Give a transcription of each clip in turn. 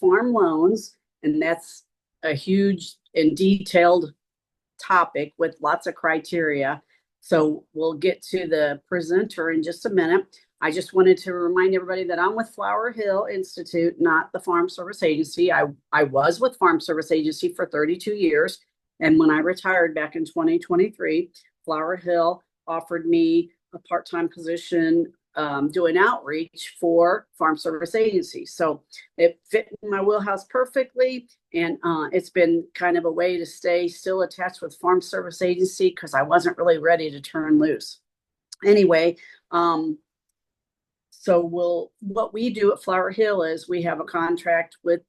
farm loans, and that's a huge and detailed topic with lots of criteria. So we'll get to the presenter in just a minute. I just wanted to remind everybody that I'm with Flower Hill Institute, not the Farm Service Agency. I was with Farm Service Agency for 32 years. And when I retired back in 2023, Flower Hill offered me a part-time position doing outreach for Farm Service Agency. So it fit in my wheelhouse perfectly. And it's been kind of a way to stay still attached with Farm Service Agency because I wasn't really ready to turn loose. Anyway, so what we do at Flower Hill is we have a contract with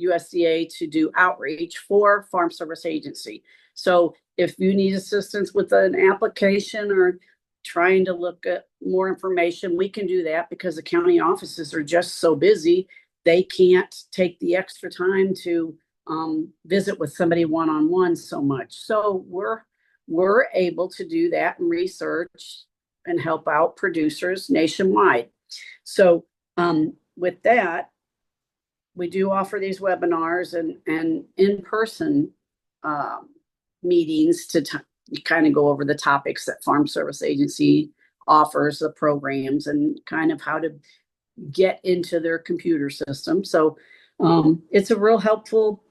USDA to do outreach for Farm Service Agency. So if you need assistance with an application or trying to look at more information, we can do that because the county offices are just so busy. They can't take the extra time to visit with somebody one-on-one so much. So we're able to do that and research and help out producers nationwide. So with that, we do offer these webinars and in-person meetings to kind of go over the topics that Farm Service Agency offers, the programs, and kind of how to get into their computer system. So it's a real helpful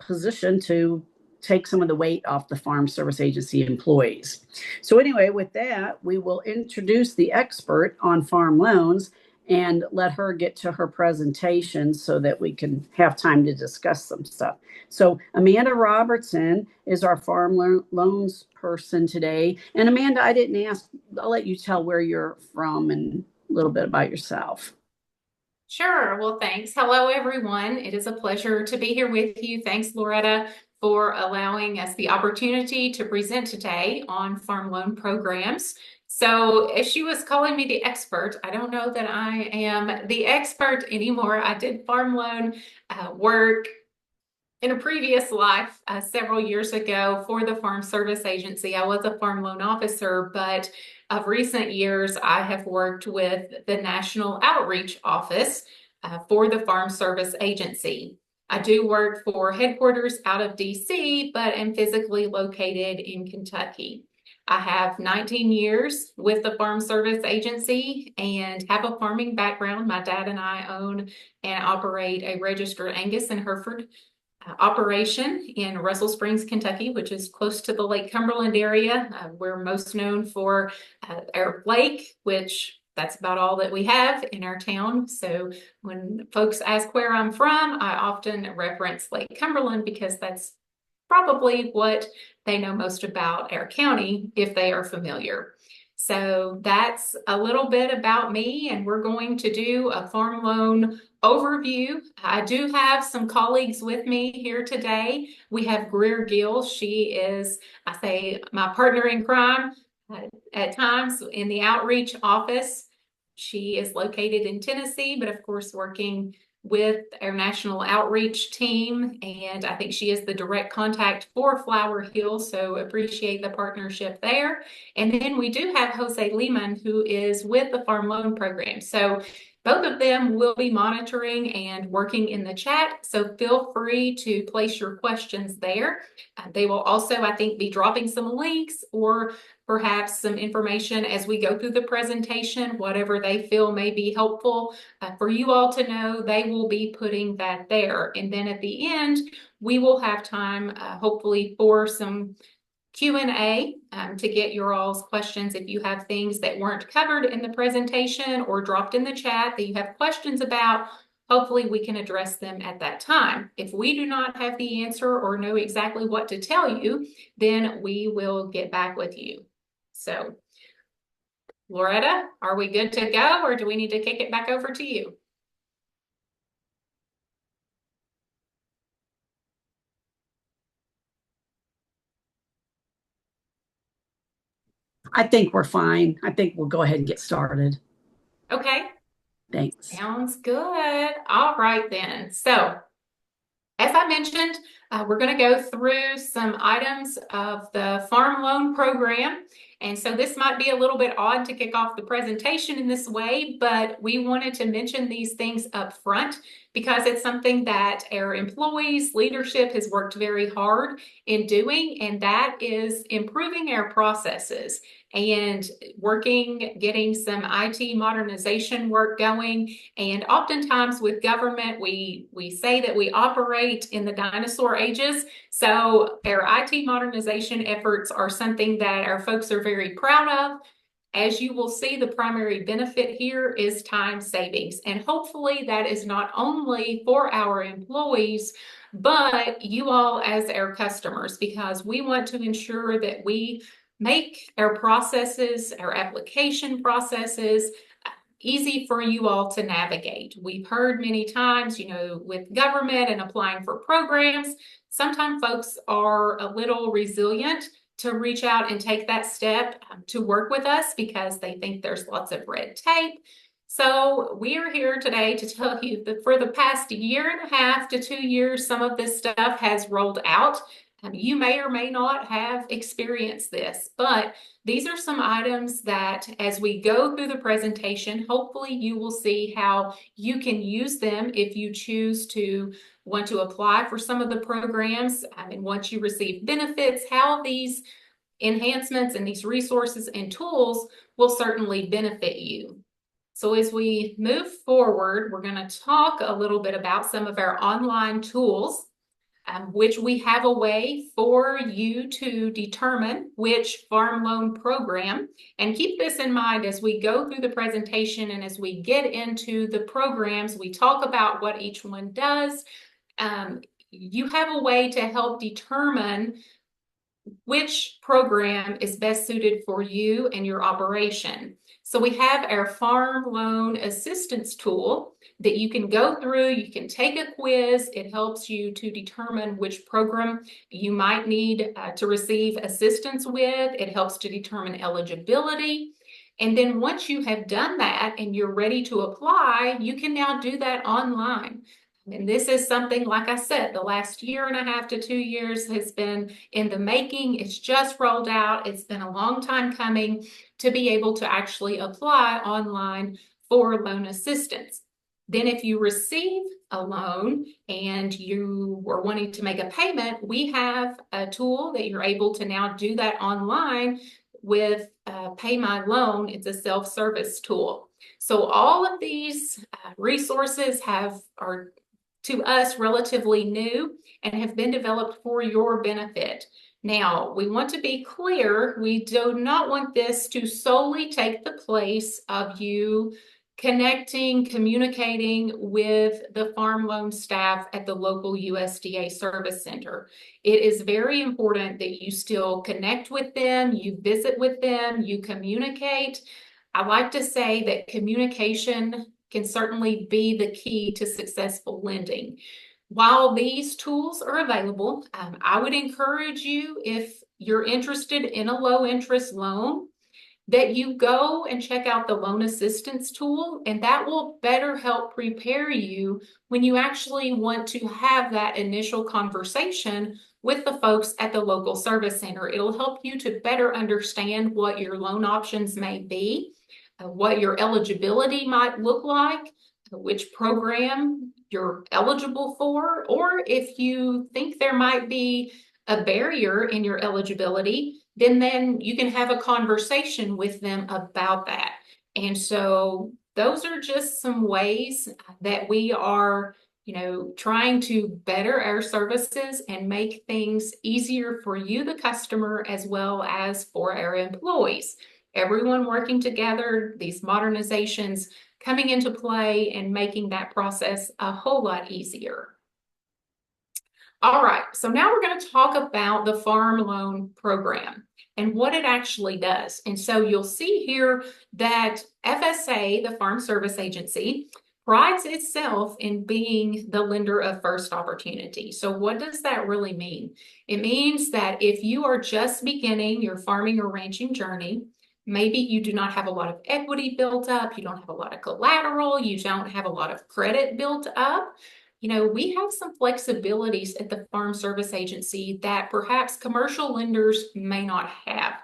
position to take some of the weight off the Farm Service Agency employees. So anyway, with that, we will introduce the expert on farm loans and let her get to her presentation so that we can have time to discuss some stuff. So Amanda Robertson is our farm loans person today. And Amanda, I didn't ask, I'll let you tell where you're from and a little bit about yourself. Sure. Well, thanks. Hello, everyone. It is a pleasure to be here with you. Thanks, Loretta, for allowing us the opportunity to present today on farm loan programs. So as she was calling me the expert, I don't know that I am the expert anymore. I did farm loan work in a previous life several years ago for the Farm Service Agency. I was a farm loan officer, but of recent years, I have worked with the National Outreach Office for the Farm Service Agency. I do work for headquarters out of DC, but am physically located in Kentucky. I have 19 years with the Farm Service Agency and have a farming background. My dad and I own and operate a registered Angus and Hereford operation in Russell Springs, Kentucky, which is close to the Lake Cumberland area. We're most known for our lake, which that's about all that we have in our town. So when folks ask where I'm from, I often reference Lake Cumberland because that's probably what they know most about our county if they are familiar. So that's a little bit about me, and we're going to do a farm loan overview. I do have some colleagues with me here today. We have Greer Gill. She is, I say, my partner in crime at times in the outreach office. She is located in Tennessee, but of course working with our national outreach team, and I think she is the direct contact for Flower Hill, so appreciate the partnership there. And then we do have Jose Lehman, who is with the Farm Loan Program. So both of them will be monitoring and working in the chat, so feel free to place your questions there. They will also, I think, be dropping some links or perhaps some information as we go through the presentation, whatever they feel may be helpful for you all to know. They will be putting that there. And then at the end, we will have time, hopefully, for some Q&A to get your all's questions. If you have things that weren't covered in the presentation or dropped in the chat that you have questions about, hopefully we can address them at that time. If we do not have the answer or know exactly what to tell you, then we will get back with you. So, Loretta, are we good to go, or do we need to kick it back over to you? I think we're fine. I think we'll go ahead and get started. Okay. Thanks. Sounds good. All right then. So, as I mentioned, we're going to go through some items of the farm loan program, And so this might be a little bit odd to kick off the presentation in this way, but we wanted to mention these things up front because it's something that our employees, leadership has worked very hard in doing, and that is improving our processes and getting some IT modernization work going. And oftentimes with government, we say that we operate in the dinosaur ages. So our IT modernization efforts are something that our folks are very proud of. As you will see, the primary benefit here is time savings. And hopefully that is not only for our employees, but you all as our customers, because we want to ensure that we make our processes, our application processes, easy for you all to navigate. We've heard many times, with government and applying for programs, sometimes folks are a little resilient to reach out and take that step to work with us because they think there's lots of red tape. So we are here today to tell you that for the past year and a half to 2 years, some of this stuff has rolled out. You may or may not have experienced this, but these are some items that as we go through the presentation, hopefully you will see how you can use them if you choose to want to apply for some of the programs. And once you receive benefits, how these enhancements and these resources and tools will certainly benefit you. So as we move forward, we're going to talk a little bit about some of our online tools, which we have a way for you to determine which farm loan program. And keep this in mind as we go through the presentation and as we get into the programs, we talk about what each one does. You have a way to help determine which program is best suited for you and your operation. So we have our farm loan assistance tool that you can go through. You can take a quiz. It helps you to determine which program you might need to receive assistance with. It helps to determine eligibility. And then once you have done that and you're ready to apply, you can now do that online. And this is something, like I said, the last year and a half to 2 years has been in the making. It's just rolled out. It's been a long time coming to be able to actually apply online for loan assistance. Then if you receive a loan and you were wanting to make a payment, we have a tool that you're able to now do that online with Pay My Loan. It's a self-service tool. So all of these resources are to us relatively new and have been developed for your benefit. Now, we want to be clear, we do not want this to solely take the place of you connecting, communicating with the farm loan staff at the local USDA service center. It is very important that you still connect with them, you visit with them, you communicate. I like to say that communication can certainly be the key to successful lending. While these tools are available, I would encourage you, if you're interested in a low interest loan, that you go and check out the loan assistance tool, and that will better help prepare you when you actually want to have that initial conversation with the folks at the local service center. It'll help you to better understand what your loan options may be, what your eligibility might look like, which program you're eligible for, or if you think there might be a barrier in your eligibility, then you can have a conversation with them about that. And so those are just some ways that we are, trying to better our services and make things easier for you, the customer, as well as for our employees. Everyone working together, these modernizations coming into play and making that process a whole lot easier. All right, so now we're going to talk about the farm loan program and what it actually does. And so you'll see here that FSA, the Farm Service Agency, prides itself in being the lender of first opportunity. So what does that really mean? It means that if you are just beginning your farming or ranching journey, maybe you do not have a lot of equity built up, you don't have a lot of collateral, you don't have a lot of credit built up. We have some flexibilities at the Farm Service Agency that perhaps commercial lenders may not have.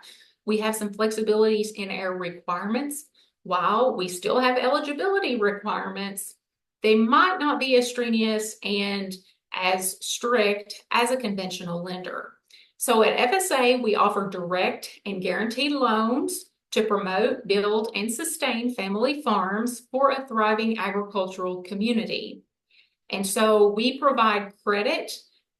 We have some flexibilities in our requirements. While we still have eligibility requirements, they might not be as strenuous and as strict as a conventional lender. So at FSA, we offer direct and guaranteed loans to promote, build, and sustain family farms for a thriving agricultural community. And so we provide credit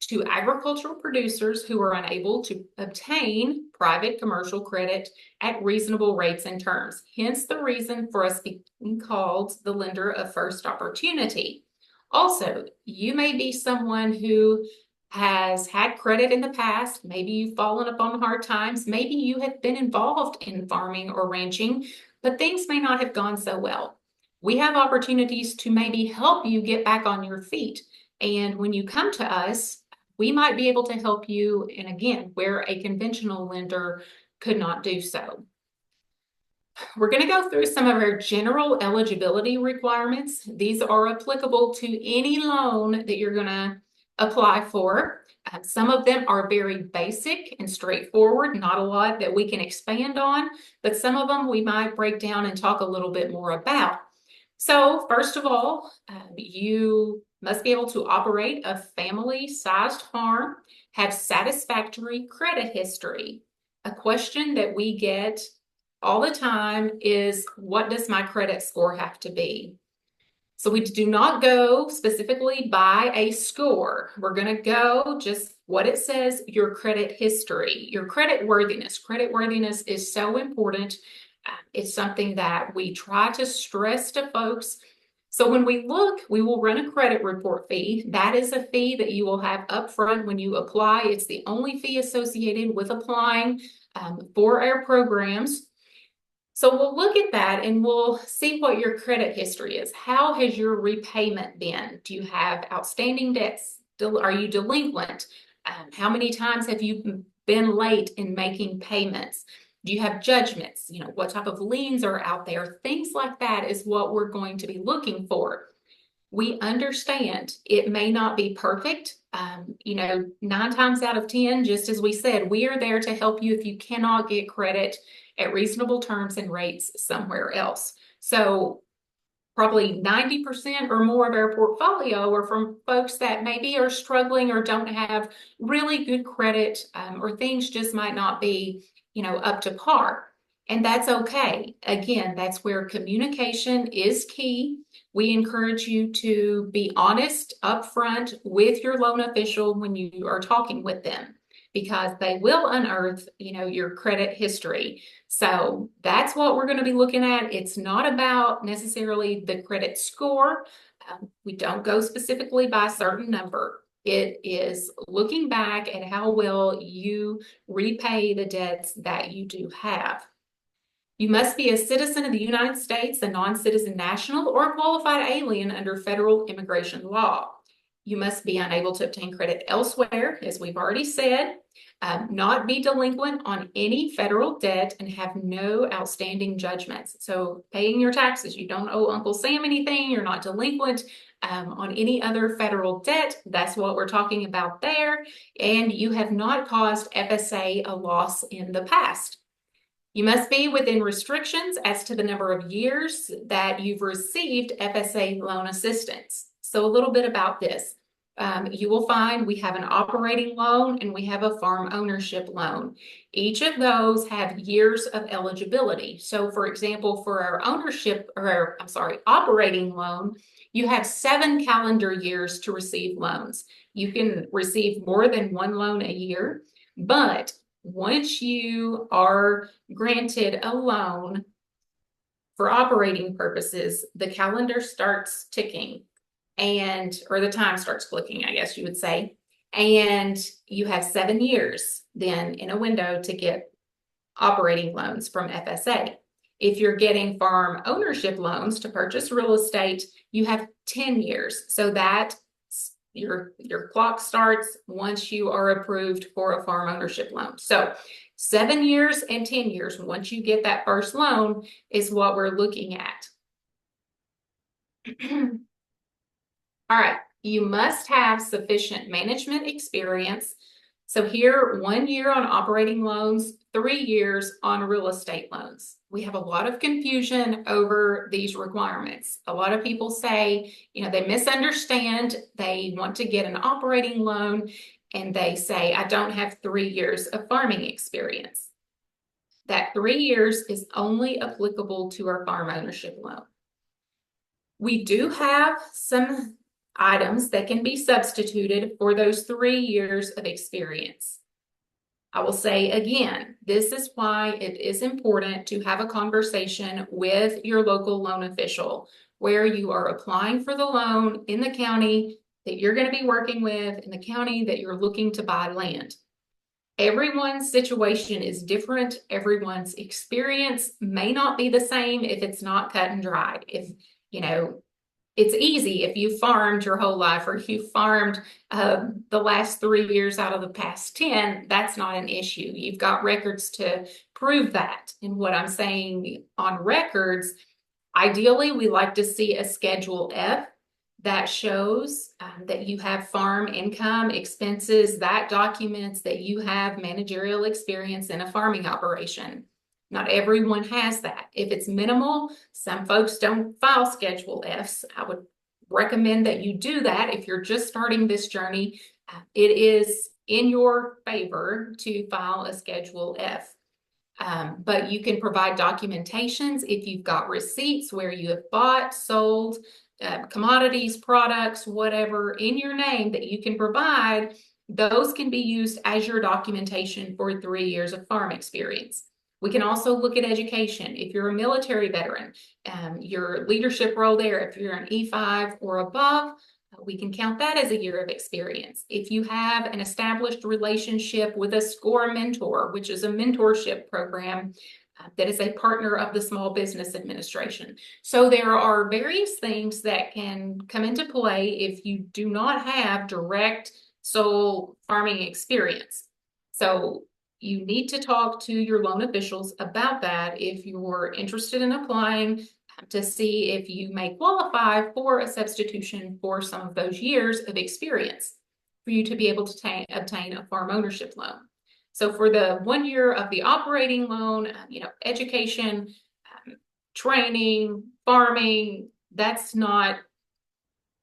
to agricultural producers who are unable to obtain private commercial credit at reasonable rates and terms. Hence the reason for us being called the lender of first opportunity. Also, you may be someone who has had credit in the past. Maybe you've fallen upon hard times. Maybe you have been involved in farming or ranching, but things may not have gone so well. We have opportunities to maybe help you get back on your feet. And when you come to us, we might be able to help you, and again, where a conventional lender could not do so. We're going to go through some of our general eligibility requirements. These are applicable to any loan that you're going to apply for. Some of them are very basic and straightforward, not a lot that we can expand on, but some of them we might break down and talk a little bit more about. So first of all, you must be able to operate a family-sized farm, have satisfactory credit history. A question that we get all the time is, what does my credit score have to be? So we do not go specifically by a score. We're going to go just what it says, your credit history, your credit worthiness. Credit worthiness is so important. It's something that we try to stress to folks. So when we look, we will run a credit report fee. That is a fee that you will have upfront when you apply. It's the only fee associated with applying for our programs. So we'll look at that and we'll see what your credit history is. How has your repayment been? Do you have outstanding debts? Are you delinquent? How many times have you been late in making payments? Do you have judgments? You know, what type of liens are out there? Things like that is what we're going to be looking for. We understand it may not be perfect. 9 times out of 10, just as we said, we are there to help you if you cannot get credit at reasonable terms and rates somewhere else. So probably 90% or more of our portfolio are from folks that maybe are struggling or don't have really good credit, or things just might not be, up to par. And that's okay. Again, that's where communication is key. We encourage you to be honest upfront with your loan official when you are talking with them, because they will unearth, your credit history. So that's what we're going to be looking at. It's not about necessarily the credit score. We don't go specifically by a certain number. It is looking back at how well you repay the debts that you do have. You must be a citizen of the United States, a non-citizen national, or a qualified alien under federal immigration law. You must be unable to obtain credit elsewhere, as we've already said, not be delinquent on any federal debt, and have no outstanding judgments. So paying your taxes, you don't owe Uncle Sam anything, you're not delinquent on any other federal debt. That's what we're talking about there. And you have not caused FSA a loss in the past. You must be within restrictions as to the number of years that you've received FSA loan assistance. So a little bit about this. You will find we have an operating loan and we have a farm ownership loan. Each of those have years of eligibility. So for example, for our operating loan, you have 7 calendar years to receive loans. You can receive more than one loan a year, but once you are granted a loan for operating purposes, the calendar starts ticking, or the time starts clicking, I guess you would say, and you have 7 years then in a window to get operating loans from FSA. If you're getting farm ownership loans to purchase real estate, you have 10 years. So that your clock starts once you are approved for a farm ownership loan. So 7 years and 10 years, once you get that first loan, is what we're looking at. All right, you must have sufficient management experience, So here, 1 year on operating loans, 3 years on real estate loans. We have a lot of confusion over these requirements. A lot of people say, they misunderstand. They want to get an operating loan and they say, I don't have 3 years of farming experience. That 3 years is only applicable to our farm ownership loan. We do have some items that can be substituted for those 3 years of experience. I will say again, this is why it is important to have a conversation with your local loan official where you are applying for the loan in the county that you're going to be working with, in the county that you're looking to buy land. Everyone's situation is different. Everyone's experience may not be the same if it's not cut and dried. If, it's easy if you farmed your whole life or you farmed the last 3 years out of the past 10, that's not an issue. You've got records to prove that. And what I'm saying on records, ideally, we like to see a Schedule F that shows that you have farm income expenses, that documents that you have managerial experience in a farming operation. Not everyone has that. If it's minimal, some folks don't file Schedule Fs. I would recommend that you do that if you're just starting this journey. It is in your favor to file a Schedule F. But you can provide documentations if you've got receipts where you have bought, sold, commodities, products, whatever in your name that you can provide. Those can be used as your documentation for 3 years of farm experience. We can also look at education. If you're a military veteran, your leadership role there, if you're an E5 or above, we can count that as a year of experience. If you have an established relationship with a SCORE mentor, which is a mentorship program that is a partner of the Small Business Administration. So there are various things that can come into play if you do not have direct sole farming experience. So you need to talk to your loan officials about that if you're interested in applying to see if you may qualify for a substitution for some of those years of experience for you to be able to obtain a farm ownership loan. So for the 1 year of the operating loan, education, training, farming, that's not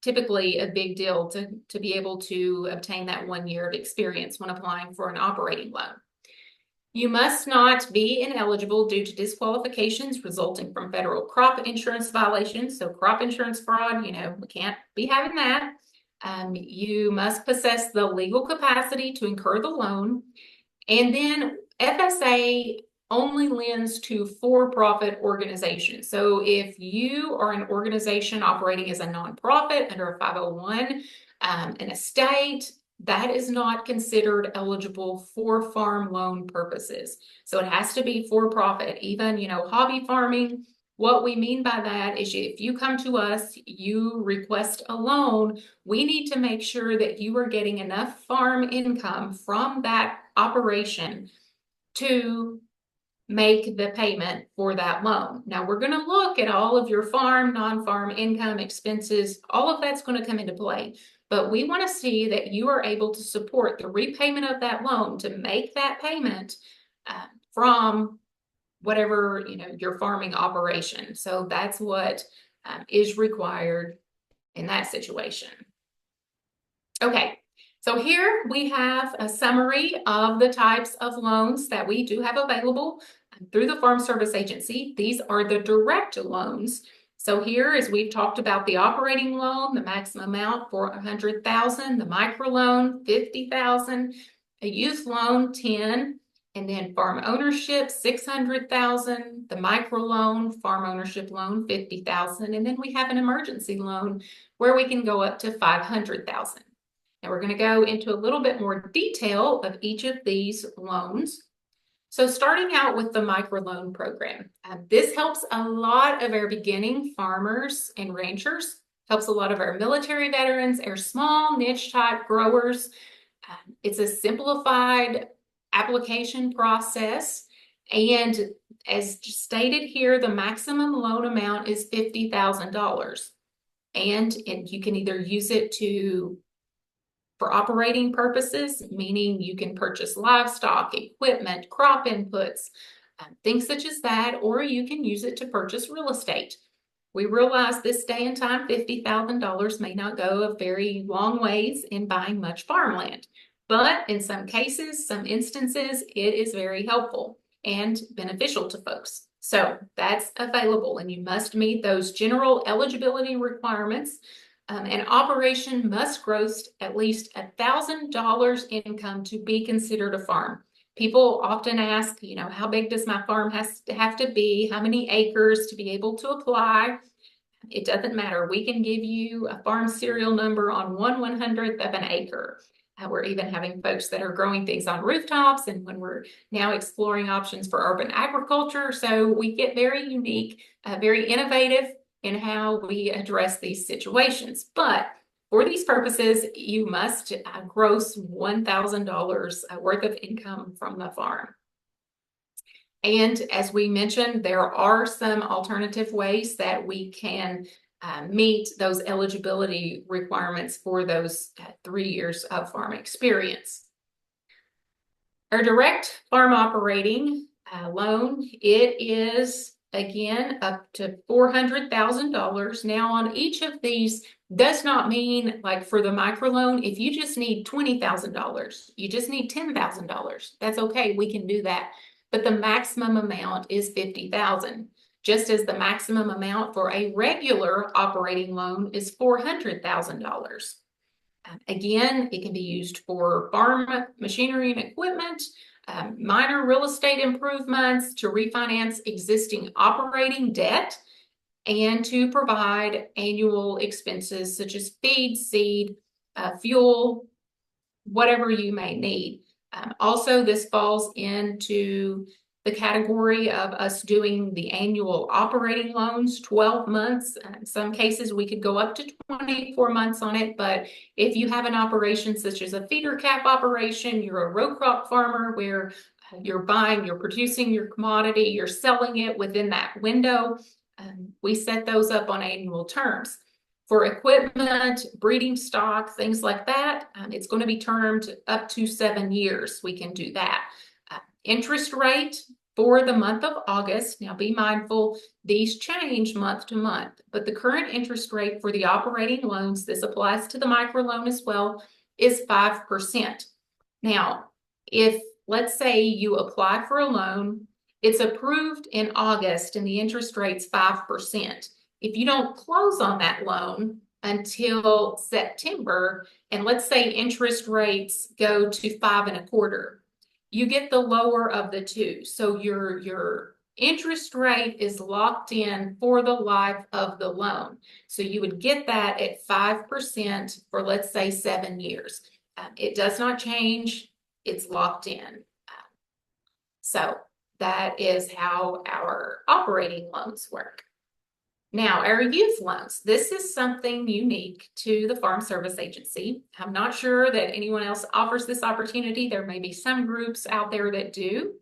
typically a big deal to be able to obtain that 1 year of experience when applying for an operating loan. You must not be ineligible due to disqualifications resulting from federal crop insurance violations. So crop insurance fraud, we can't be having that. You must possess the legal capacity to incur the loan. And then FSA only lends to for-profit organizations. So if you are an organization operating as a nonprofit under a 501, an estate, that is not considered eligible for farm loan purposes. So it has to be for profit. Even, hobby farming, what we mean by that is if you come to us, you request a loan, we need to make sure that you are getting enough farm income from that operation to make the payment for that loan. Now we're going to look at all of your farm, non-farm income, expenses, all of that's going to come into play. But we want to see that you are able to support the repayment of that loan to make that payment from whatever, your farming operation. So that's what is required in that situation. Okay, so here we have a summary of the types of loans that we do have available through the Farm Service Agency. These are the direct loans. So here, as we've talked about the operating loan, the maximum amount for $100,000, the micro loan, $50,000, a youth loan, $10,000, and then farm ownership, $600,000, the micro loan, farm ownership loan, $50,000, and then we have an emergency loan where we can go up to $500,000. Now we're going to go into a little bit more detail of each of these loans. So starting out with the microloan program, this helps a lot of our beginning farmers and ranchers, helps a lot of our military veterans, our small niche type growers. It's a simplified application process. And as stated here, the maximum loan amount is $50,000. And you can either use it to for operating purposes, meaning you can purchase livestock, equipment, crop inputs, things such as that, or you can use it to purchase real estate. We realize this day and time, $50,000 may not go a very long ways in buying much farmland, but in some cases, some instances, it is very helpful and beneficial to folks. So that's available, and you must meet those general eligibility requirements. An operation must gross at least $1,000 income to be considered a farm. People often ask, how big does my farm have to be? How many acres to be able to apply? It doesn't matter. We can give you a farm serial number on 1/100th of an acre. We're even having folks that are growing things on rooftops, and when we're now exploring options for urban agriculture. So we get very unique, very innovative in how we address these situations. But for these purposes, you must gross $1,000 worth of income from the farm. And as we mentioned, there are some alternative ways that we can meet those eligibility requirements for those 3 years of farm experience. Our direct farm operating loan, it is again up to $400,000. Now on each of these does not mean, like for the microloan, if you just need $20,000, you just need $10,000, that's okay, we can do that. But the maximum amount is $50,000, just as the maximum amount for a regular operating loan is $400,000. Again, it can be used for farm machinery and equipment, minor real estate improvements, to refinance existing operating debt, and to provide annual expenses such as feed, seed, fuel, whatever you may need. Also, this falls into the category of us doing the annual operating loans, 12 months. In some cases, we could go up to 24 months on it, but if you have an operation such as a feeder calf operation, you're a row crop farmer where you're producing your commodity, you're selling it within that window, we set those up on annual terms. For equipment, breeding stock, things like that, it's going to be termed up to 7 years. We can do that. Interest rate for the month of August, now be mindful, these change month to month, but the current interest rate for the operating loans, this applies to the microloan as well, is 5%. Now, if let's say you apply for a loan, it's approved in August and the interest rate's 5%. If you don't close on that loan until September, and let's say interest rates go to 5.25%, you get the lower of the two. So your interest rate is locked in for the life of the loan. So you would get that at 5% for, let's say, 7 years. It does not change. It's locked in. So that is how our operating loans work. Now, our youth loans, this is something unique to the Farm Service Agency. I'm not sure that anyone else offers this opportunity. There may be some groups out there that do,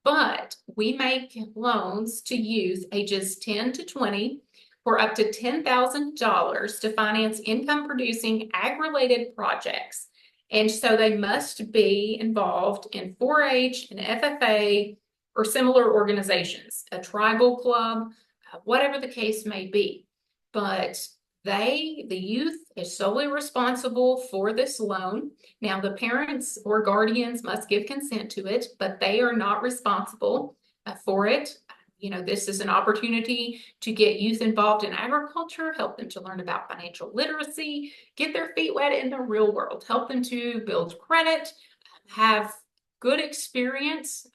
but we make loans to youth ages 10 to 20 for up to $10,000 to finance income-producing ag-related projects. And so they must be involved in 4-H and FFA or similar organizations, a tribal club, whatever the case may be. But the youth, is solely responsible for this loan. Now, the parents or guardians must give consent to it, but they are not responsible for it. This is an opportunity to get youth involved in agriculture, help them to learn about financial literacy, get their feet wet in the real world, help them to build credit, have good experience.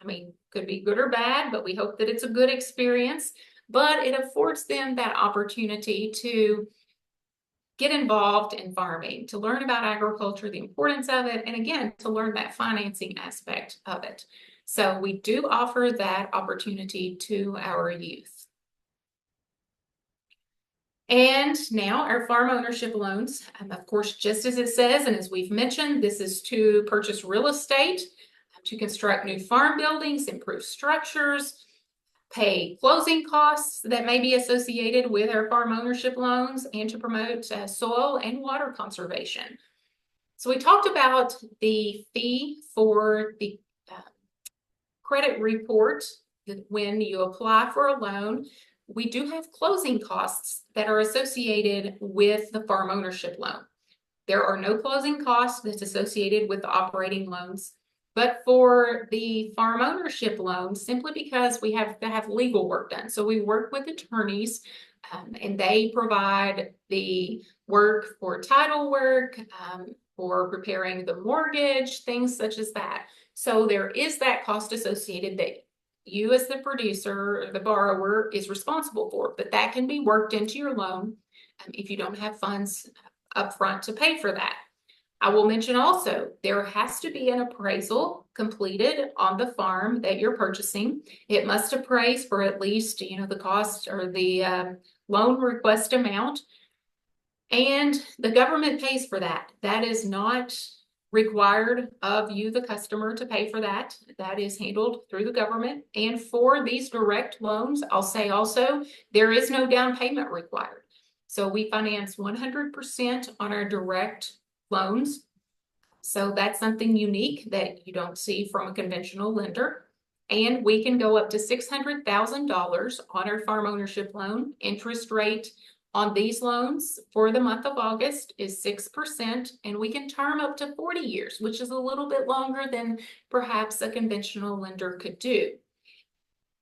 Could be good or bad, but we hope that it's a good experience. But it affords them that opportunity to get involved in farming, to learn about agriculture, the importance of it, and again, to learn that financing aspect of it. So we do offer that opportunity to our youth. And now our farm ownership loans, of course, just as it says, and as we've mentioned, this is to purchase real estate, to construct new farm buildings, improve structures, pay closing costs that may be associated with our farm ownership loans, and to promote soil and water conservation. So we talked about the fee for the credit report when you apply for a loan. We do have closing costs that are associated with the farm ownership loan. There are no closing costs that's associated with the operating loans. But for the farm ownership loan, simply because we have to have legal work done. So we work with attorneys and they provide the work for title work, for preparing the mortgage, things such as that. So there is that cost associated that you as the producer or the borrower is responsible for, but that can be worked into your loan if you don't have funds upfront to pay for that. I will mention also, there has to be an appraisal completed on the farm that you're purchasing. It must appraise for at least, the cost or the loan request amount. And the government pays for that. That is not required of you, the customer, to pay for that. That is handled through the government. And for these direct loans, I'll say also, there is no down payment required. So we finance 100% on our direct loans. So that's something unique that you don't see from a conventional lender. And we can go up to $600,000 on our farm ownership loan. Interest rate on these loans for the month of August is 6%, and we can term up to 40 years, which is a little bit longer than perhaps a conventional lender could do.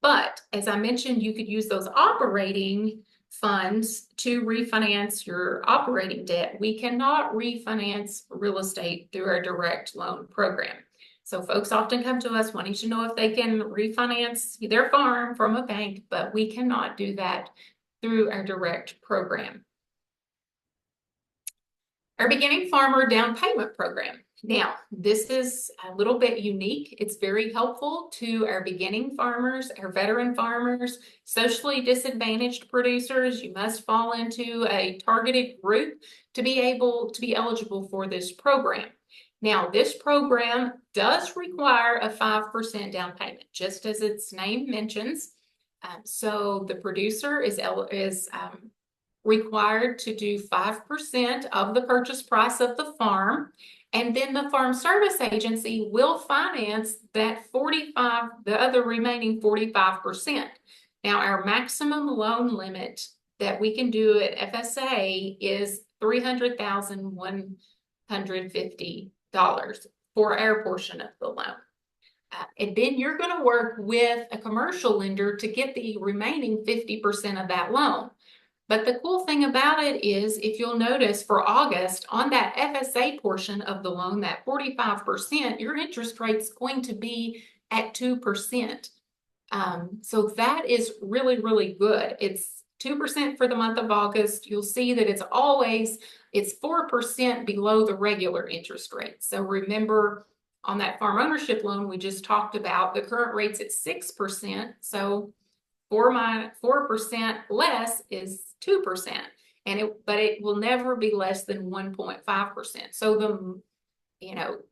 But as I mentioned, you could use those operating funds to refinance your operating debt. We cannot refinance real estate through our direct loan program. So folks often come to us wanting to know if they can refinance their farm from a bank, but we cannot do that through our direct program. Our beginning farmer down payment program. Now, this is a little bit unique. It's very helpful to our beginning farmers, our veteran farmers, socially disadvantaged producers. You must fall into a targeted group to be able to be eligible for this program. Now, this program does require a 5% down payment, just as its name mentions. So the producer is required to do 5% of the purchase price of the farm, and then the farm service agency will finance that the other remaining 45%. Now, our maximum loan limit that we can do at FSA is $300,150 for our portion of the loan. And then you're going to work with a commercial lender to get the remaining 50% of that loan. But the cool thing about it is, if you'll notice for August, on that FSA portion of the loan, that 45%, your interest rate's going to be at 2%. So that is really, really good. It's 2% for the month of August. You'll see that it's 4% below the regular interest rate. So remember, on that farm ownership loan we just talked about, the current rate's at 6%. So 4% less is 2%, but it will never be less than 1.5%. So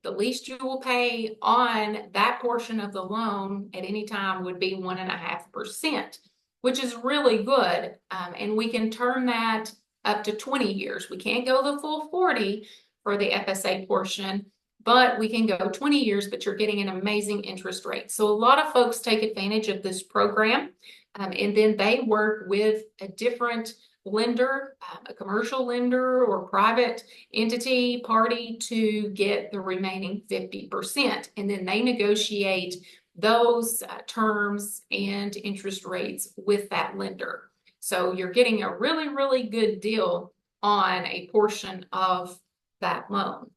the least you will pay on that portion of the loan at any time would be 1.5%, which is really good. And we can turn that up to 20 years. We can't go the full 40 for the FSA portion, but we can go 20 years, but you're getting an amazing interest rate. So a lot of folks take advantage of this program, and then they work with a different lender, a commercial lender or private entity party, to get the remaining 50%. And then they negotiate those terms and interest rates with that lender. So you're getting a really, really good deal on a portion of that loan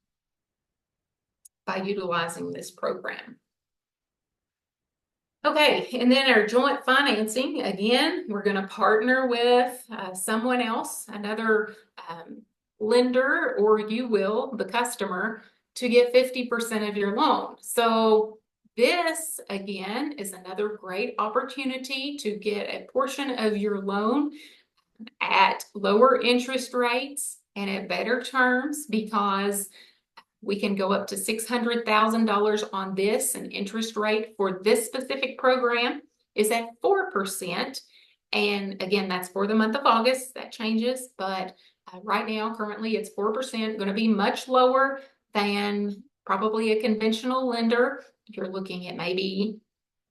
by utilizing this program. Okay, and then our joint financing, again, we're going to partner with someone else, another lender, or you will, the customer, to get 50% of your loan. So this, again, is another great opportunity to get a portion of your loan at lower interest rates and at better terms, because we can go up to $600,000 on this, and interest rate for this specific program is at 4%. And again, that's for the month of August. That changes, but right now, currently, it's 4%, going to be much lower than probably a conventional lender. You're looking at maybe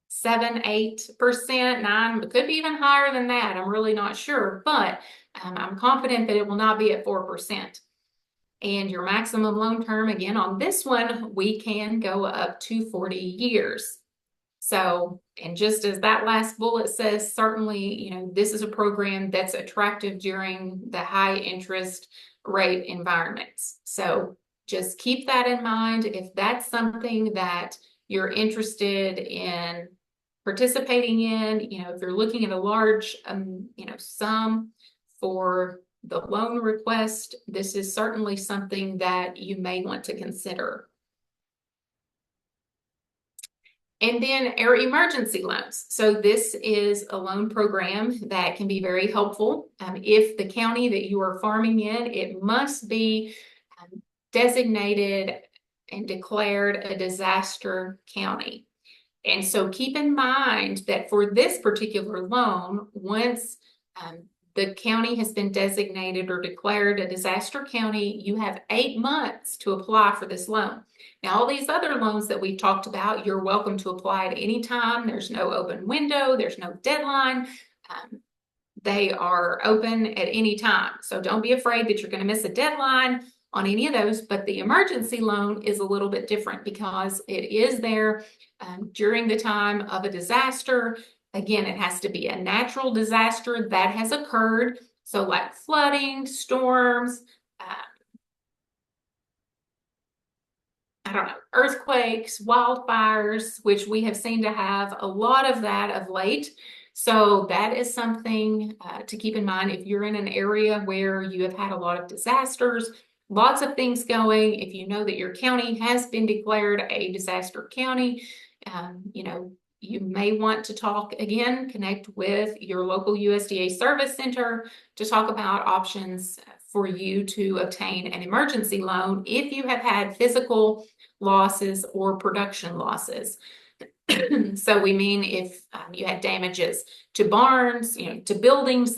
7, 8%, 9, it could be even higher than that. I'm really not sure, but I'm confident that it will not be at 4%. And your maximum loan term, again, on this one, we can go up to 40 years. So, and just as that last bullet says, certainly, this is a program that's attractive during the high interest rate environments. So just keep that in mind. If that's something that you're interested in participating in, if you're looking at a large, sum for the loan request, this is certainly something that you may want to consider. And then our emergency loans. So this is a loan program that can be very helpful. If the county that you are farming in, it must be designated and declared a disaster county. And so keep in mind that for this particular loan, once the county has been designated or declared a disaster county, you have 8 months to apply for this loan. Now, all these other loans that we talked about, you're welcome to apply at any time. There's no open window, there's no deadline. They are open at any time. So don't be afraid that you're going to miss a deadline on any of those, but the emergency loan is a little bit different because it is there during the time of a disaster. Again, it has to be a natural disaster that has occurred. So like flooding, storms, earthquakes, wildfires, which we have seen to have a lot of that of late. So that is something to keep in mind if you're in an area where you have had a lot of disasters, lots of things going. If you know that your county has been declared a disaster county, you may want to connect with your local USDA service center to talk about options for you to obtain an emergency loan if you have had physical losses or production losses. So we mean if you had damages to barns, to buildings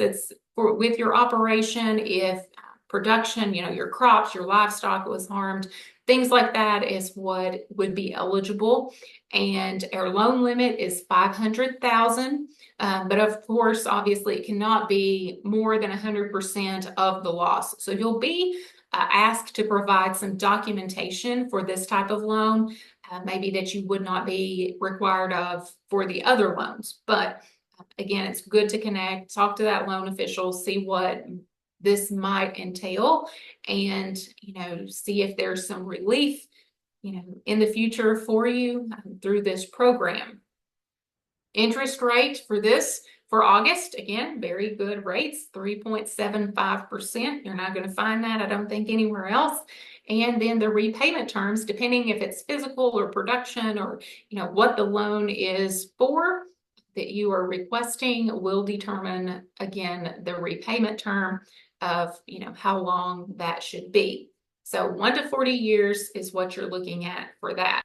with your operation, if production, your crops, your livestock was harmed, things like that is what would be eligible. And our loan limit is $500,000. But of course, obviously, it cannot be more than 100% of the loss. So you'll be asked to provide some documentation for this type of loan, maybe that you would not be required of for the other loans. But again, it's good to connect, talk to that loan official, see what this might entail, and see if there's some relief in the future for you through this program. Interest rate for this for August, again, very good rates, 3.75%. You're not going to find that, I don't think, anywhere else. And then the repayment terms, depending if it's physical or production or what the loan is for that you are requesting, will determine again the repayment term of how long that should be. So 1 to 40 years is what you're looking at for that.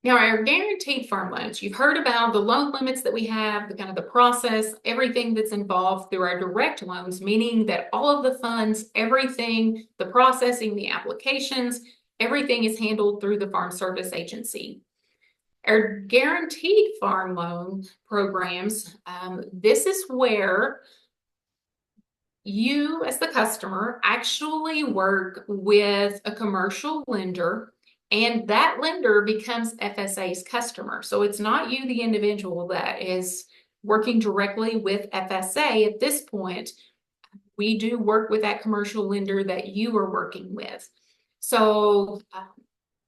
Now, our guaranteed farm loans, you've heard about the loan limits that we have, the process, everything that's involved through our direct loans, meaning that all of the funds, everything, the processing, the applications, everything is handled through the Farm Service Agency. Our guaranteed farm loan programs, this is where you as the customer actually work with a commercial lender, and that lender becomes FSA's customer. So it's not you, the individual, that is working directly with FSA at this point. We do work with that commercial lender that you are working with. So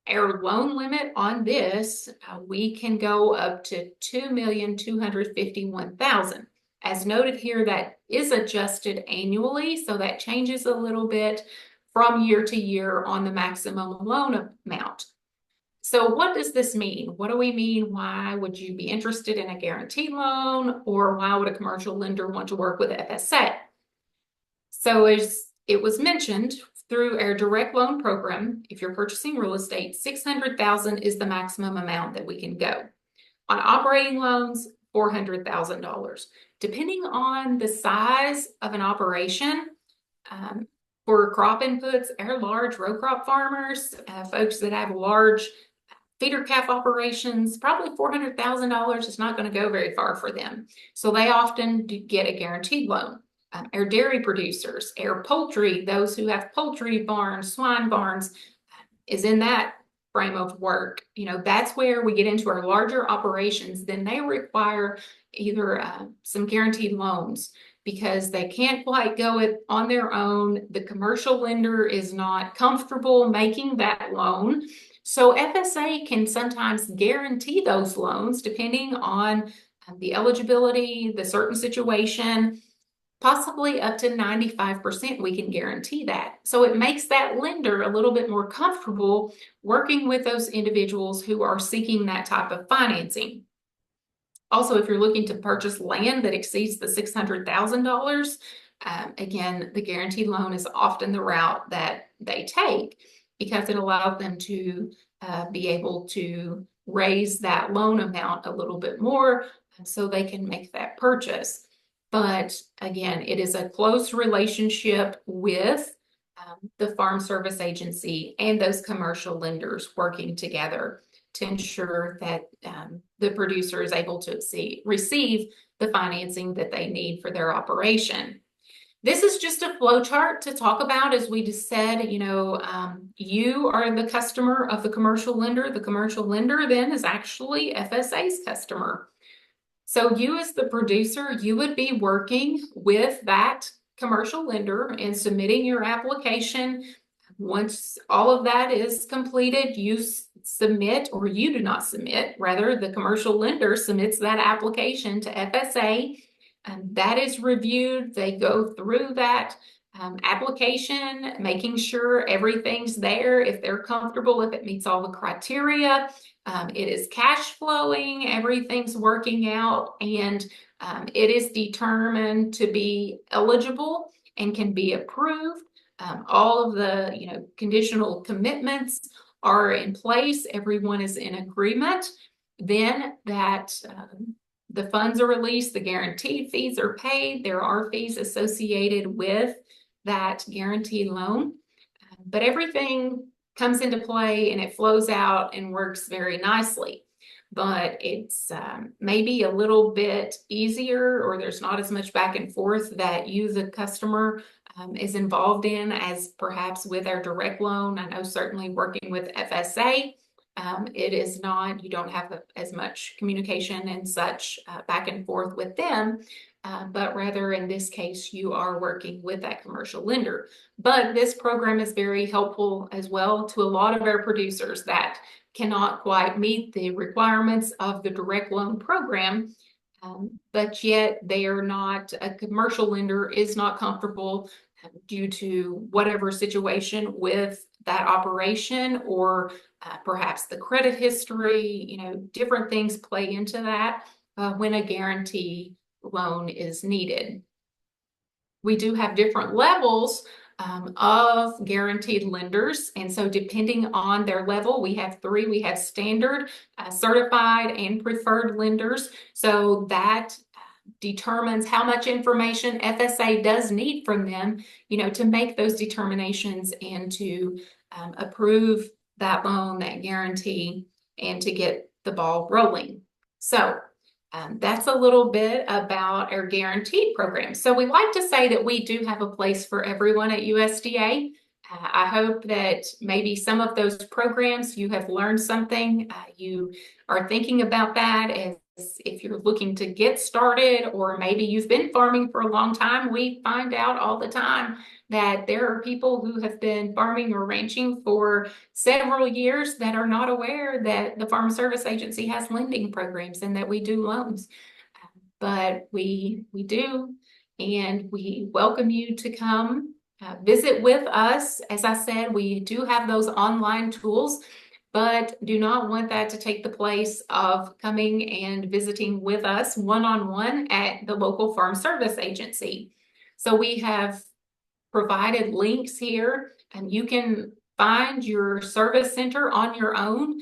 our loan limit on this, we can go up to $2,251,000. As noted here, that is adjusted annually, so that changes a little bit from year to year on the maximum loan amount. So what does this mean? What do we mean? Why would you be interested in a guaranteed loan, or why would a commercial lender want to work with FSA? So as it was mentioned, through our direct loan program, if you're purchasing real estate, $600,000 is the maximum amount that we can go. On operating loans, $400,000. Depending on the size of an operation, For crop inputs, our large row crop farmers, folks that have large feeder calf operations, probably $400,000 is not going to go very far for them. So they often do get a guaranteed loan. Our dairy producers, our poultry, those who have poultry barns, swine barns, is in that frame of work. That's where we get into our larger operations. Then they require either some guaranteed loans because they can't quite go it on their own. The commercial lender is not comfortable making that loan. So FSA can sometimes guarantee those loans depending on the eligibility, the certain situation, possibly up to 95% we can guarantee that. So it makes that lender a little bit more comfortable working with those individuals who are seeking that type of financing. Also, if you're looking to purchase land that exceeds the $600,000, again, the guaranteed loan is often the route that they take because it allows them to be able to raise that loan amount a little bit more so they can make that purchase. But again, it is a close relationship with the Farm Service Agency and those commercial lenders working together to ensure that the producer is able to receive the financing that they need for their operation. This is just a flow chart to talk about, as we just said, you are the customer of the commercial lender. The commercial lender then is actually FSA's customer. So you as the producer, you would be working with that commercial lender and submitting your application. Once all of that is completed, you submit, or you do not submit, rather the commercial lender submits that application to FSA. That is reviewed. They go through that application, making sure everything's there, if they're comfortable, if it meets all the criteria. It is cash flowing, everything's working out, and it is determined to be eligible and can be approved. All of the conditional commitments are in place. Everyone is in agreement. Then that the funds are released, the guaranteed fees are paid. There are fees associated with that guaranteed loan, but everything comes into play and it flows out and works very nicely. But it's maybe a little bit easier, or there's not as much back and forth that you, the customer, is involved in as perhaps with our direct loan. I know certainly working with FSA, it is not, you don't have as much communication and such back and forth with them, but rather in this case, you are working with that commercial lender. But this program is very helpful as well to a lot of our producers that cannot quite meet the requirements of the direct loan program, but yet they are not, a commercial lender is not comfortable due to whatever situation with that operation, or perhaps the credit history, different things play into that when a guarantee loan is needed. We do have different levels of guaranteed lenders, and so depending on their level, we have three. We have standard, certified, and preferred lenders. So that determines how much information FSA does need from them, to make those determinations and to approve that loan, that guarantee, and to get the ball rolling. So that's a little bit about our guaranteed program. So we like to say that we do have a place for everyone at USDA. I hope that maybe some of those programs you have learned something. You are thinking about that as if you're looking to get started, or maybe you've been farming for a long time. We find out all the time that there are people who have been farming or ranching for several years that are not aware that the Farm Service Agency has lending programs and that we do loans. But we do, and we welcome you to come visit with us. As I said, we do have those online tools, but do not want that to take the place of coming and visiting with us one-on-one at the local Farm Service Agency. So we have provided links here, and you can find your service center on your own.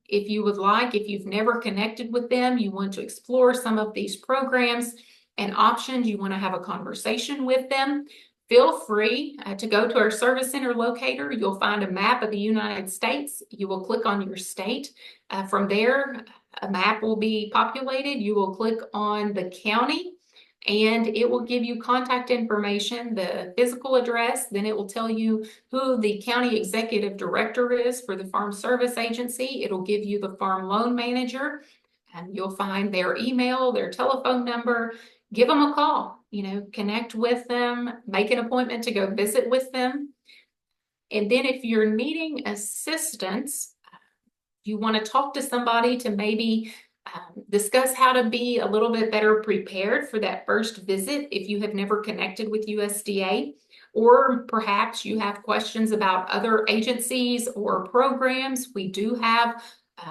If you would like, if you've never connected with them, you want to explore some of these programs and options, you want to have a conversation with them, feel free to go to our service center locator. You'll find a map of the United States. You will click on your state. From there, a map will be populated. You will click on the county, and it will give you contact information, the physical address. Then it will tell you who the county executive director is for the Farm Service Agency. It'll give you the farm loan manager, and you'll find their email, their telephone number. Give them a call, connect with them, make an appointment to go visit with them. And then if you're needing assistance, you want to talk to somebody to maybe discuss how to be a little bit better prepared for that first visit if you have never connected with USDA, or perhaps you have questions about other agencies or programs. We do have,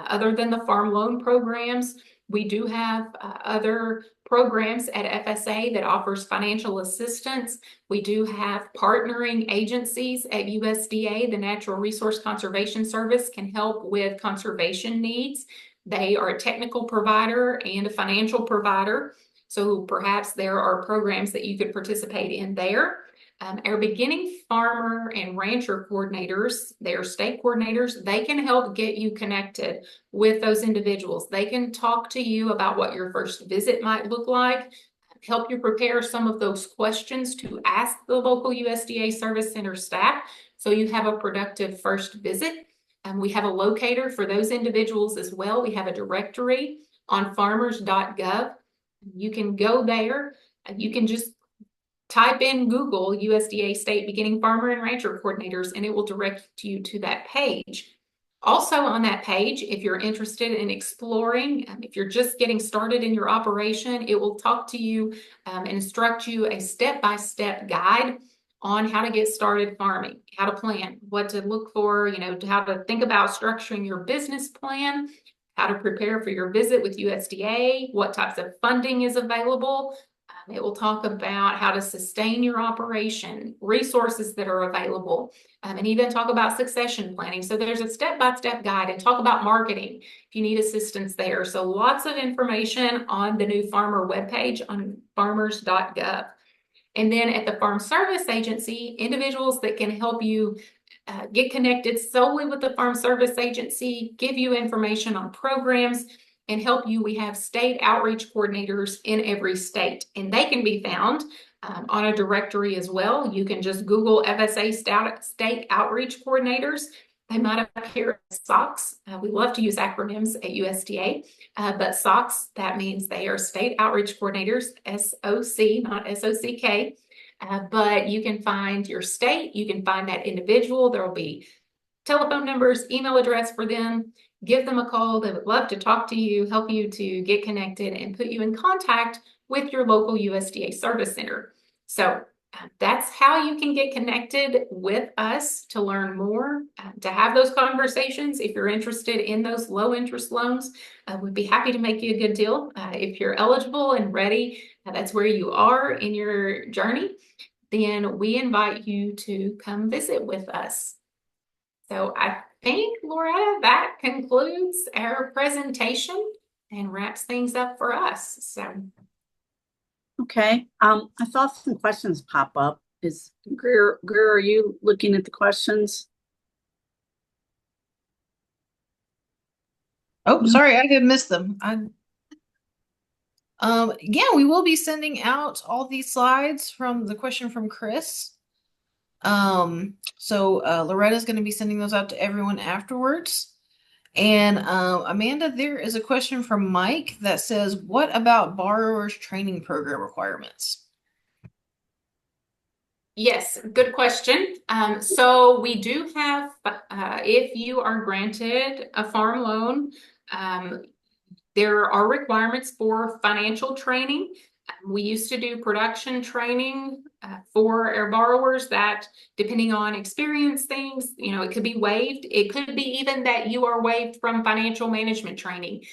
other than the farm loan programs, we do have other programs at FSA that offers financial assistance. We do have partnering agencies at USDA. The Natural Resource Conservation Service can help with conservation needs. They are a technical provider and a financial provider. So perhaps there are programs that you could participate in there. Our beginning farmer and rancher coordinators, their state coordinators, they can help get you connected with those individuals. They can talk to you about what your first visit might look like, help you prepare some of those questions to ask the local USDA Service Center staff so you have a productive first visit. We have a locator for those individuals as well. We have a directory on farmers.gov. You can go there and you can just type in Google USDA State Beginning Farmer and Rancher Coordinators, and it will direct you to that page. Also on that page, if you're interested in exploring, if you're just getting started in your operation, it will talk to you and instruct you a step-by-step guide on how to get started farming, how to plan, what to look for, how to think about structuring your business plan, how to prepare for your visit with USDA, what types of funding is available. It will talk about how to sustain your operation, resources that are available, and even talk about succession planning. So there's a step-by-step guide, and talk about marketing if you need assistance there. So lots of information on the new farmer webpage on farmers.gov. And then at the Farm Service Agency, individuals that can help you get connected solely with the Farm Service Agency, give you information on programs, and help you. We have state outreach coordinators in every state, and they can be found on a directory as well. You can just Google FSA state outreach coordinators. They might appear as SOCs. We love to use acronyms at USDA, but SOCs, that means they are state outreach coordinators, SOC, not SOCK. But you can find your state, you can find that individual. There will be telephone numbers, email address for them. Give them a call. They would love to talk to you, help you to get connected, and put you in contact with your local USDA Service Center. So that's how you can get connected with us to learn more, to have those conversations. If you're interested in those low interest loans, we'd be happy to make you a good deal. If you're eligible and ready, that's where you are in your journey, then we invite you to come visit with us. So I think, Loretta, that concludes our presentation and wraps things up for us. So, okay. I saw some questions pop up. Is Greer, are you looking at the questions? Oh, sorry, I did miss them. Yeah, we will be sending out all these slides from the question from Chris. So Loretta's going to be sending those out to everyone afterwards. And Amanda, there is a question from Mike that says, what about borrowers training program requirements? Yes, good question. So we do have, if you are granted a farm loan, there are requirements for financial training. We used to do production training for our borrowers that, depending on experience things, it could be waived. It could be even that you are waived from financial management training.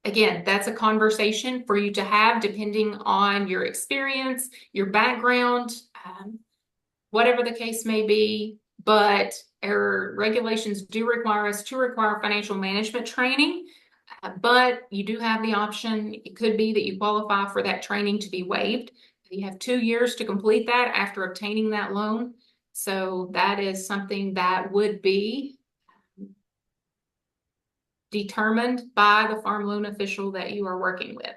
Again, that's a conversation for you to have depending on your experience, your background, whatever the case may be. But our regulations do require us to require financial management training. But you do have the option. It could be that you qualify for that training to be waived. You have 2 years to complete that after obtaining that loan. So that is something that would be determined by the farm loan official that you are working with.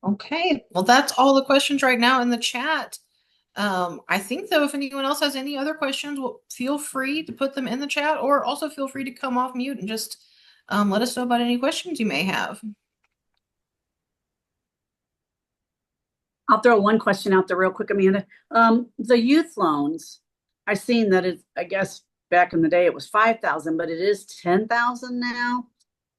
Okay, well, that's all the questions right now in the chat. I think though, if anyone else has any other questions, well, feel free to put them in the chat, or also feel free to come off mute and just let us know about any questions you may have. I'll throw one question out there real quick, Amanda. The youth loans, I've seen that I guess back in the day it was 5,000, but it is 10,000 now.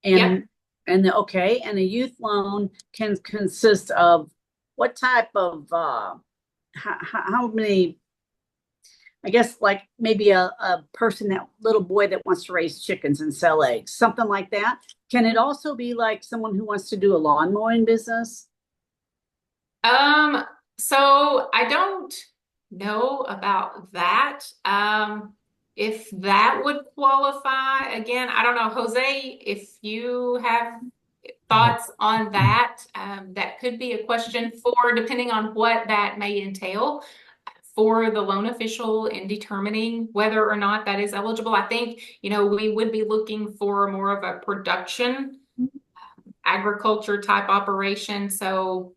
Yep. And a youth loan can consist of what type of how many, I guess, like maybe a person, that little boy that wants to raise chickens and sell eggs, something like that. Can it also be like someone who wants to do a lawn mowing business? So I don't know about that. If that would qualify, again, I don't know, Jose, if you have thoughts on that, that could be a question for, depending on what that may entail for the loan official in determining whether or not that is eligible. I think, we would be looking for more of a production agriculture type operation. So,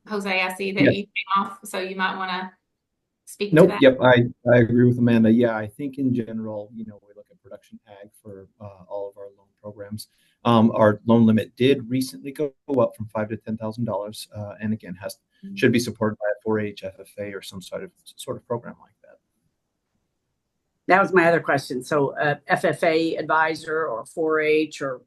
Jose, I see that Yes. you came off, so you might want to speak to Nope. that. Yep. I agree with Amanda. Yeah, I think in general, we look at production ag for all of our loan programs. Our loan limit did recently go up from $5,000 to $10,000, and again should be supported by a 4-H FFA or some sort of program like that. That was my other question. So FFA advisor or 4-H or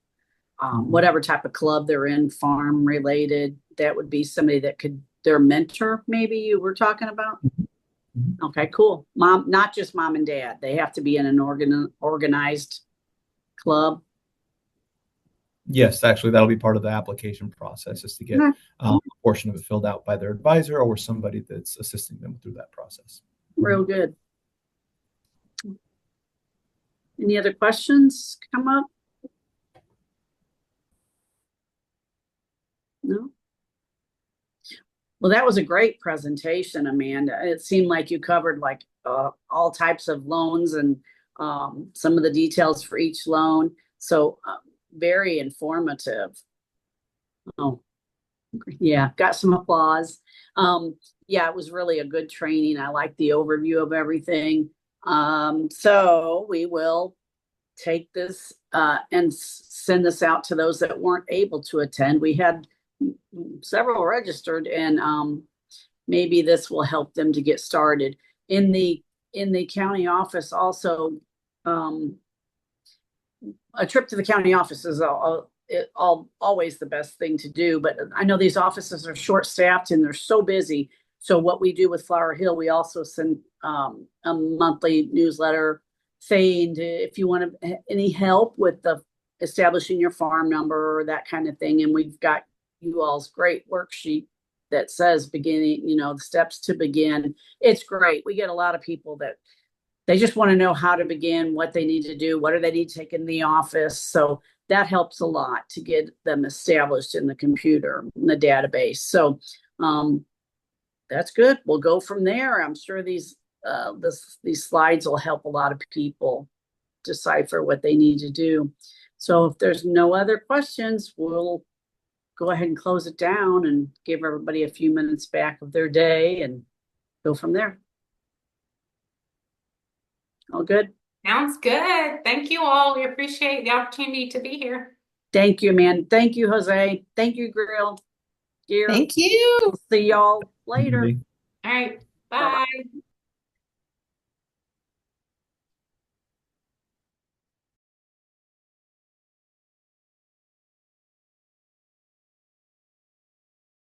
whatever type of club they're in, farm related, that would be somebody that could, their mentor, maybe you were talking about? Mm-hmm. Okay, cool. Mom, not just mom and dad. They have to be in an organized club. Yes, actually, that'll be part of the application process, is to get a portion of it filled out by their advisor or somebody that's assisting them through that process. Real good. Any other questions come up? No? Well, that was a great presentation, Amanda. It seemed like you covered like all types of loans and some of the details for each loan. So very informative. Oh, yeah, got some applause. Yeah, it was really a good training. I like the overview of everything. So we will take this and send this out to those that weren't able to attend. We had several registered, and maybe this will help them to get started. In the county office also, a trip to the county office is always the best thing to do, but I know these offices are short-staffed and they're so busy. So what we do with Flower Hill, we also send a monthly newsletter saying if you want any help with the establishing your farm number or that kind of thing. And we've got you all's great worksheet that says beginning, the steps to begin. It's great. We get a lot of people that they just want to know how to begin, what they need to do, what do they need to take in the office. So that helps a lot to get them established in the computer, in the database. So that's good. We'll go from there. I'm sure these slides will help a lot of people decipher what they need to do. So if there's no other questions, we'll go ahead and close it down and give everybody a few minutes back of their day and go from there. All good? Sounds good. Thank you all. We appreciate the opportunity to be here. Thank you, man. Thank you, Jose. Thank you, Grill. Thank you. See y'all later. All right. Bye. Bye-bye.